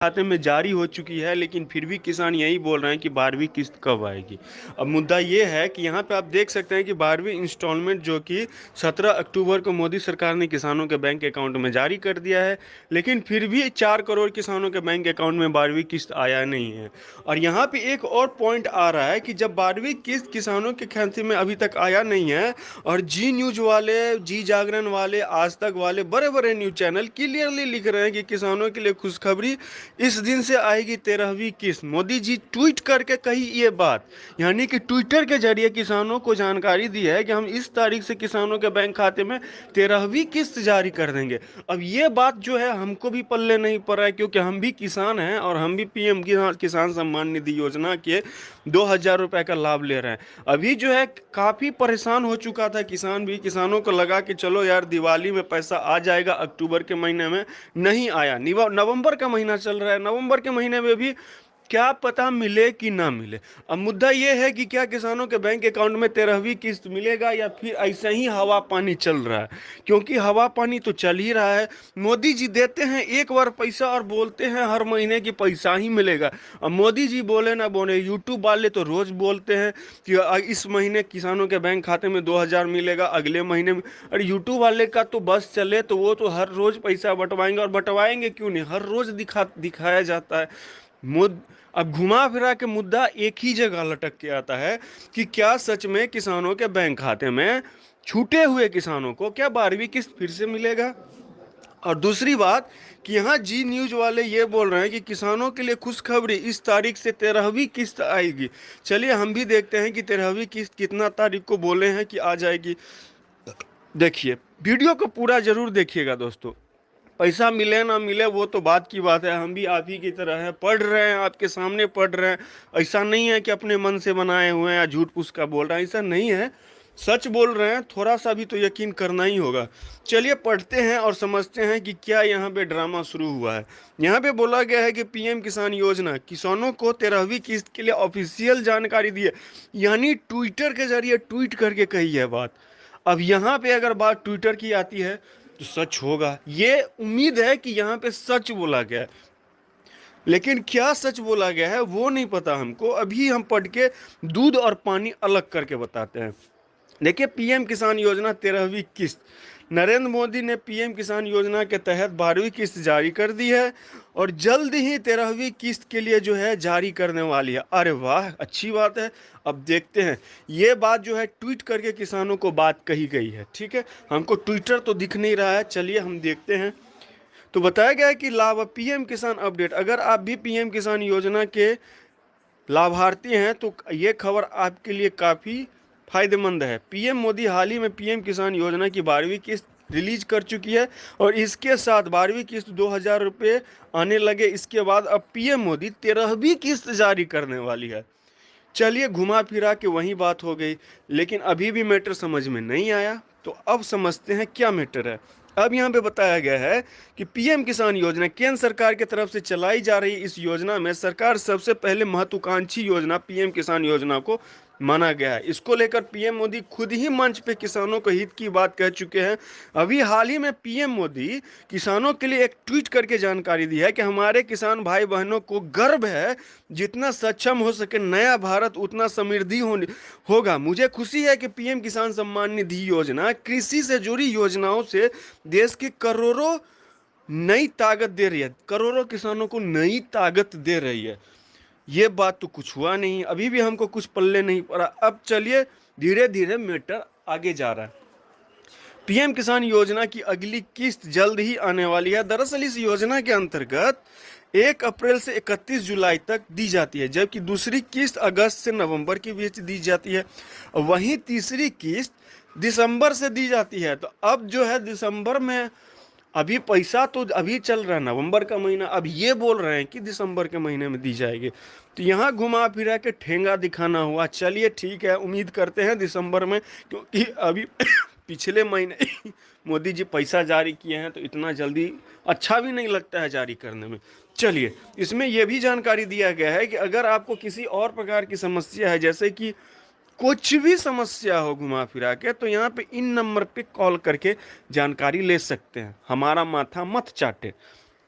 खाते में जारी हो चुकी है, लेकिन फिर भी किसान यही बोल रहे हैं कि 12वीं किस्त कब आएगी। अब मुद्दा ये है कि यहाँ पे आप देख सकते हैं कि 12वीं इंस्टॉलमेंट जो कि 17 अक्टूबर को मोदी सरकार ने किसानों के बैंक अकाउंट में जारी कर दिया है, लेकिन फिर भी 4 करोड़ किसानों के बैंक अकाउंट में 12वीं किस्त आया नहीं है। और यहाँ पे एक और पॉइंट आ रहा है कि जब 12वीं किस्त किसानों के खाते में अभी तक आया नहीं है, और जी न्यूज़ वाले, जी जागरण वाले, आज तक वाले बड़े बड़े न्यूज़ चैनल क्लियरली लिख रहे हैं कि किसानों के लिए खुशखबरी, इस दिन से आएगी 13वीं किस्त। मोदी जी ट्वीट करके कही ये बात, यानी कि ट्विटर के जरिए किसानों को जानकारी दी है कि हम इस तारीख से किसानों के बैंक खाते में 13वीं किस्त जारी कर देंगे। अब ये बात जो है हमको भी पल्ले नहीं पड़ रहा है, क्योंकि हम भी किसान हैं और हम भी पीएम किसान सम्मान निधि योजना के 2,000 रुपए का लाभ ले रहे हैं। अभी जो है काफ़ी परेशान हो चुका था किसान भी, किसानों को लगा कि चलो यार दिवाली में पैसा आ जाएगा, अक्टूबर के महीने में नहीं आया। नवंबर का महीना चल रहा है, नवंबर के महीने में भी क्या पता मिले कि ना मिले। अब मुद्दा ये है कि क्या किसानों के बैंक अकाउंट में 13वीं किस्त मिलेगा, या फिर ऐसे ही हवा पानी चल रहा है, क्योंकि हवा पानी तो चल ही रहा है। मोदी जी देते हैं एक बार पैसा और बोलते हैं हर महीने की पैसा ही मिलेगा। अब मोदी जी बोले ना बोले, यूट्यूब वाले तो रोज बोलते हैं कि इस महीने किसानों के बैंक खाते में 2,000 मिलेगा, अगले महीने में। अरे यूट्यूब वाले का तो बस चले तो वो तो हर रोज पैसा बंटवाएंगे, और बंटवाएंगे क्यों नहीं, हर रोज दिखाया जाता है। मुद अब घुमा फिरा के मुद्दा एक ही जगह लटक के आता है कि क्या सच में किसानों के बैंक खाते में, छूटे हुए किसानों को क्या 12वीं किस्त फिर से मिलेगा। और दूसरी बात कि यहाँ जी न्यूज़ वाले ये बोल रहे हैं कि किसानों के लिए खुशखबरी, इस तारीख से 13वीं किस्त आएगी। चलिए हम भी देखते हैं कि 13वीं किस्त कितना तारीख को बोले हैं कि आ जाएगी। देखिए, वीडियो को पूरा जरूर देखिएगा दोस्तों। पैसा मिले ना मिले वो तो बात की बात है, हम भी आप ही की तरह हैं, पढ़ रहे हैं, आपके सामने पढ़ रहे हैं। ऐसा नहीं है कि अपने मन से बनाए हुए हैं या झूठ फूस का बोल रहे हैं, ऐसा नहीं है, सच बोल रहे हैं। थोड़ा सा भी तो यकीन करना ही होगा। चलिए पढ़ते हैं और समझते हैं कि क्या यहाँ पे ड्रामा शुरू हुआ है। यहाँ पे बोला गया है कि पीएम किसान योजना किसानों को 13वीं किस्त के लिए ऑफिशियल जानकारी दी है, यानी ट्विटर के जरिए ट्वीट करके कही है बात। अब यहाँ पे अगर बात ट्विटर की आती है तो सच होगा, ये उम्मीद है कि यहाँ पे सच बोला गया है। लेकिन क्या सच बोला गया है वो नहीं पता हमको, अभी हम पढ़ के दूध और पानी अलग करके बताते हैं। देखिए, पीएम किसान योजना 13वीं किस्त, नरेंद्र मोदी ने पीएम किसान योजना के तहत 12वीं किस्त जारी कर दी है, और जल्द ही 13वीं किस्त के लिए जो है जारी करने वाली है। अरे वाह, अच्छी बात है। अब देखते हैं, ये बात जो है ट्वीट करके किसानों को बात कही गई है, ठीक है। हमको ट्विटर तो दिख नहीं रहा है, चलिए हम देखते हैं। तो बताया गया है कि लाभ, पीएम किसान अपडेट, अगर आप भी पीएम किसान योजना के लाभार्थी हैं तो ये खबर आपके लिए काफ़ी फायदेमंद है। पीएम मोदी हाल ही में पीएम किसान योजना की 12वीं किस्त रिलीज कर चुकी है, और इसके साथ 12वीं किस्त 2,000 रुपये आने लगे। इसके बाद अब पीएम मोदी 13वीं किस्त जारी करने वाली है। चलिए घुमा फिरा के वही बात हो गई, लेकिन अभी भी मैटर समझ में नहीं आया, तो अब समझते हैं क्या मैटर है। अब यहाँ पे बताया गया है कि पीएम किसान योजना केंद्र सरकार की तरफ से चलाई जा रही इस योजना में सरकार सबसे पहले महत्वाकांक्षी योजना पीएम किसान योजना को माना गया है। इसको लेकर पीएम मोदी खुद ही मंच पे किसानों के हित की बात कह चुके हैं। अभी हाल ही में पीएम मोदी किसानों के लिए एक ट्वीट करके जानकारी दी है कि हमारे किसान भाई बहनों को गर्व है, जितना सक्षम हो सके नया भारत उतना समृद्धि होगा। मुझे खुशी है कि पीएम किसान सम्मान निधि योजना कृषि से जुड़ी योजनाओं से देश की करोड़ों नई ताकत दे रही है, करोड़ों किसानों को नई ताकत दे रही है। ये बात तो कुछ हुआ नहीं, अभी भी हमको कुछ पल्ले नहीं पड़ा। अब चलिए धीरे धीरे मैटर आगे जा रहा है। पीएम किसान योजना की अगली किस्त जल्द ही आने वाली है। दरअसल इस योजना के अंतर्गत 1 अप्रैल से 31 जुलाई तक दी जाती है, जबकि दूसरी किस्त अगस्त से नवंबर के बीच दी जाती है। वहीं तीसरी किस्त दिसंबर से दी जाती है। तो अब जो है दिसंबर में, अभी पैसा तो अभी चल रहा है नवंबर का महीना, अब ये बोल रहे हैं कि दिसंबर के महीने में दी जाएगी। तो यहाँ घुमा फिरा के ठेंगा दिखाना हुआ। चलिए ठीक है, उम्मीद करते हैं दिसंबर में, क्योंकि अभी पिछले महीने मोदी जी पैसा जारी किए हैं, तो इतना जल्दी अच्छा भी नहीं लगता है जारी करने में। चलिए, इसमें यह भी जानकारी दिया गया है कि अगर आपको किसी और प्रकार की समस्या है, जैसे कि कुछ भी समस्या हो घुमा फिरा के, तो यहाँ पे इन नंबर पे कॉल करके जानकारी ले सकते हैं। हमारा माथा मत चाटे।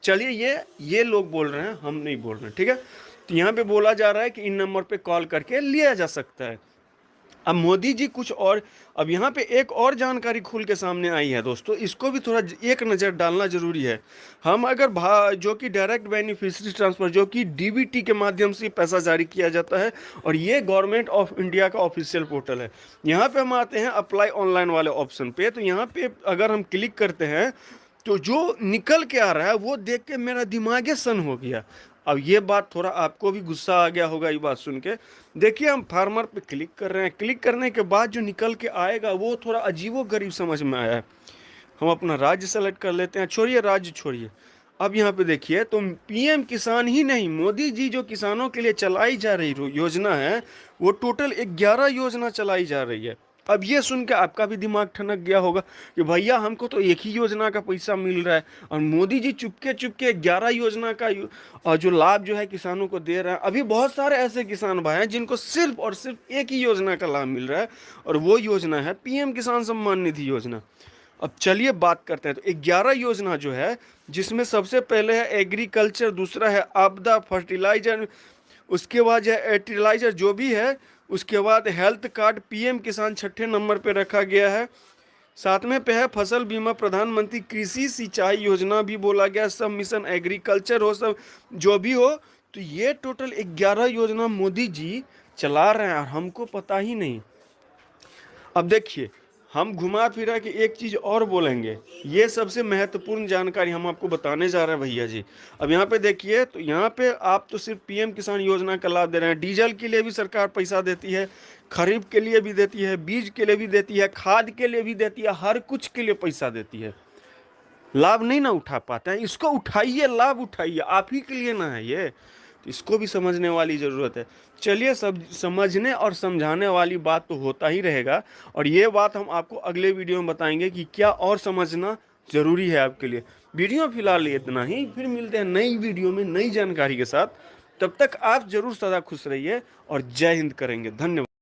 चलिए ये लोग बोल रहे हैं, हम नहीं बोल रहे हैं, ठीक है। तो यहाँ पे बोला जा रहा है कि इन नंबर पे कॉल करके लिया जा सकता है। अब मोदी जी कुछ और, अब यहाँ पे एक और जानकारी खुल के सामने आई है दोस्तों, इसको भी थोड़ा एक नज़र डालना जरूरी है। हम अगर जो कि डायरेक्ट बेनिफिशियरी ट्रांसफर, जो कि डीबीटी के माध्यम से पैसा जारी किया जाता है, और ये गवर्नमेंट ऑफ इंडिया का ऑफिशियल पोर्टल है। यहाँ पे हम आते हैं अप्लाई ऑनलाइन वाले ऑप्शन पे, तो यहाँ पे अगर हम क्लिक करते हैं तो जो निकल के आ रहा है वो देख के मेरा दिमागे सन हो गया। अब ये बात, थोड़ा आपको भी गुस्सा आ गया होगा ये बात सुन के। देखिए हम फार्मर पे क्लिक कर रहे हैं, क्लिक करने के बाद जो निकल के आएगा वो थोड़ा अजीबो गरीब समझ में आया है। हम अपना राज्य सेलेक्ट कर लेते हैं, छोड़िए राज्य छोड़िए। अब यहाँ पे देखिए तो पीएम किसान ही नहीं, मोदी जी जो किसानों के लिए चलाई जा रही योजना है, वो टोटल 11 योजना चलाई जा रही है। अब ये सुन के आपका भी दिमाग ठनक गया होगा कि भैया हमको तो एक ही योजना का पैसा मिल रहा है, और मोदी जी चुपके चुपके 11 योजना का जो लाभ जो है किसानों को दे रहा है। अभी बहुत सारे ऐसे किसान भाई हैं जिनको सिर्फ और सिर्फ एक ही योजना का लाभ मिल रहा है, और वो योजना है पीएम किसान सम्मान निधि योजना। अब चलिए बात करते हैं। तो 11 योजना जो है, जिसमें सबसे पहले है एग्रीकल्चर, दूसरा है आपदा, फर्टिलाइजर, उसके बाद है एर्टिलाइजर जो भी है, उसके बाद हेल्थ कार्ड, पीएम किसान छठे नंबर पे रखा गया है। सातवें पे है फसल बीमा, प्रधानमंत्री कृषि सिंचाई योजना भी बोला गया, सब मिशन एग्रीकल्चर हो, सब जो भी हो। तो ये टोटल 11 योजना मोदी जी चला रहे हैं और हमको पता ही नहीं। अब देखिए हम घुमा फिरा के एक चीज और बोलेंगे, ये सबसे महत्वपूर्ण जानकारी हम आपको बताने जा रहे हैं भैया जी। अब यहाँ पे देखिए, तो यहाँ पे आप तो सिर्फ पीएम किसान योजना का लाभ दे रहे हैं। डीजल के लिए भी सरकार पैसा देती है, खरीफ के लिए भी देती है, बीज के लिए भी देती है, खाद के लिए भी देती है, हर कुछ के लिए पैसा देती है। लाभ नहीं ना उठा पाते हैं, इसको उठाइए, लाभ उठाइए, आप ही के लिए ना है ये। तो इसको भी समझने वाली ज़रूरत है। चलिए, सब समझने और समझाने वाली बात तो होता ही रहेगा, और ये बात हम आपको अगले वीडियो में बताएंगे कि क्या और समझना ज़रूरी है आपके लिए। वीडियो फिलहाल इतना ही, फिर मिलते हैं नई वीडियो में नई जानकारी के साथ। तब तक आप जरूर सदा खुश रहिए और जय हिंद करेंगे। धन्यवाद।